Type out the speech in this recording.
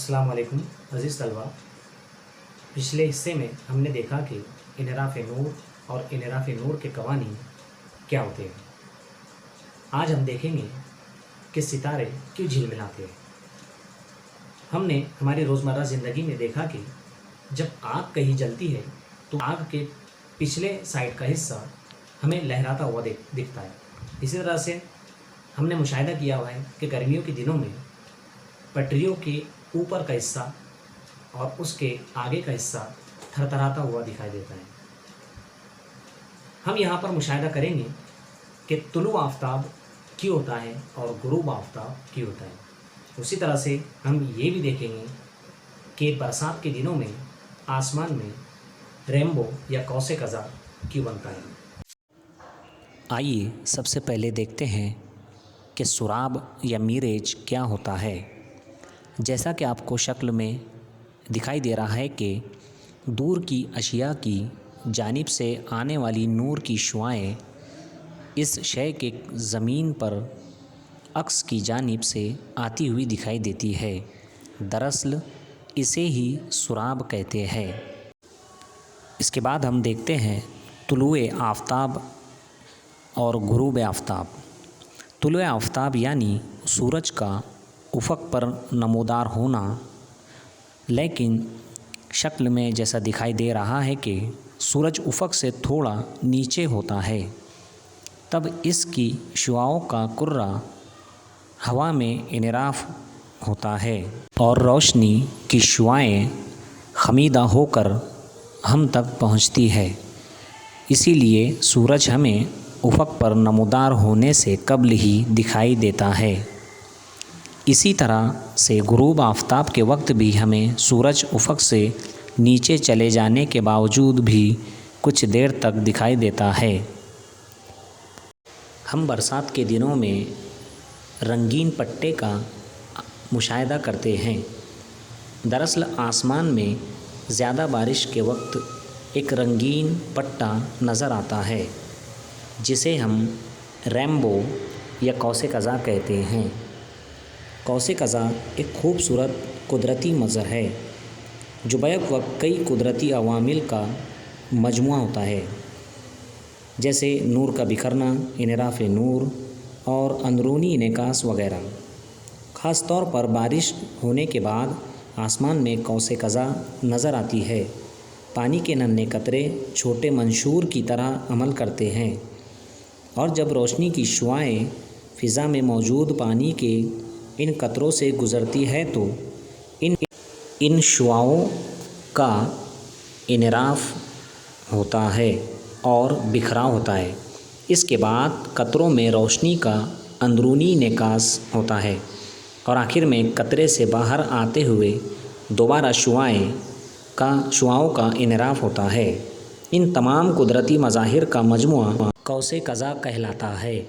السلام علیکم عزیز طلبہ. پچھلے حصے میں ہم نے دیکھا کہ انحراف نور اور انحراف نور کے قوانین کیا ہوتے ہیں. آج ہم دیکھیں گے کہ ستارے کیوں جھلملاتے ہیں. ہم نے ہماری روزمرہ زندگی میں دیکھا کہ جب آگ کہیں جلتی ہے تو آگ کے پچھلے سائڈ کا حصہ ہمیں لہراتا ہوا دکھتا ہے. اسی طرح سے ہم نے مشاہدہ کیا ہوا ہے کہ گرمیوں کے دنوں میں پٹریوں کے اوپر کا حصہ اور اس کے آگے کا حصہ تھرتھراتا ہوا دکھائی دیتا ہے. ہم یہاں پر مشاہدہ کریں گے کہ طلوع آفتاب کیوں ہوتا ہے اور غروب آفتاب کیوں ہوتا ہے. اسی طرح سے ہم یہ بھی دیکھیں گے کہ برسات کے دنوں میں آسمان میں ریمبو یا قوس قزح کیوں بنتا ہے. آئیے سب سے پہلے دیکھتے ہیں کہ سراب یا میریج کیا ہوتا ہے. جیسا کہ آپ کو شکل میں دکھائی دے رہا ہے کہ دور کی اشیاء کی جانب سے آنے والی نور کی شعاعیں اس شے کے زمین پر عکس کی جانب سے آتی ہوئی دکھائی دیتی ہے. دراصل اسے ہی سراب کہتے ہیں. اس کے بعد ہم دیکھتے ہیں طلوع آفتاب اور غروب آفتاب. طلوع آفتاب یعنی سورج کا افق پر نمودار ہونا، لیکن شکل میں جیسا دکھائی دے رہا ہے کہ سورج افق سے تھوڑا نیچے ہوتا ہے. تب اس کی شعاعوں کا کرہ ہوا میں انحراف ہوتا ہے اور روشنی کی شعاعیں خمیدہ ہو کر ہم تک پہنچتی ہے. اسی لیے سورج ہمیں افق پر نمودار ہونے سے قبل ہی دکھائی دیتا ہے. اسی طرح سے غروب آفتاب کے وقت بھی ہمیں سورج افق سے نیچے چلے جانے کے باوجود بھی کچھ دیر تک دکھائی دیتا ہے. ہم برسات کے دنوں میں رنگین پٹے کا مشاہدہ کرتے ہیں. دراصل آسمان میں زیادہ بارش کے وقت ایک رنگین پٹا نظر آتا ہے جسے ہم ریمبو یا قوس قزح کہتے ہیں. قوس قزح ایک خوبصورت قدرتی منظر ہے جو بیک وقت کئی قدرتی عوامل کا مجموعہ ہوتا ہے، جیسے نور کا بکھرنا، انحراف نور اور اندرونی انعکاس وغیرہ. خاص طور پر بارش ہونے کے بعد آسمان میں قوس قزح نظر آتی ہے. پانی کے ننھے قطرے چھوٹے منشور کی طرح عمل کرتے ہیں، اور جب روشنی کی شعاعیں فضا میں موجود پانی کے ان قطروں سے گزرتی ہے تو ان شعاعوں کا انحراف ہوتا ہے اور بکھراؤ ہوتا ہے. اس کے بعد قطروں میں روشنی کا اندرونی انعکاس ہوتا ہے اور آخر میں قطرے سے باہر آتے ہوئے دوبارہ شعاعوں کا انحراف ہوتا ہے. ان تمام قدرتی مظاہر کا مجموعہ قوس قزح کہلاتا ہے.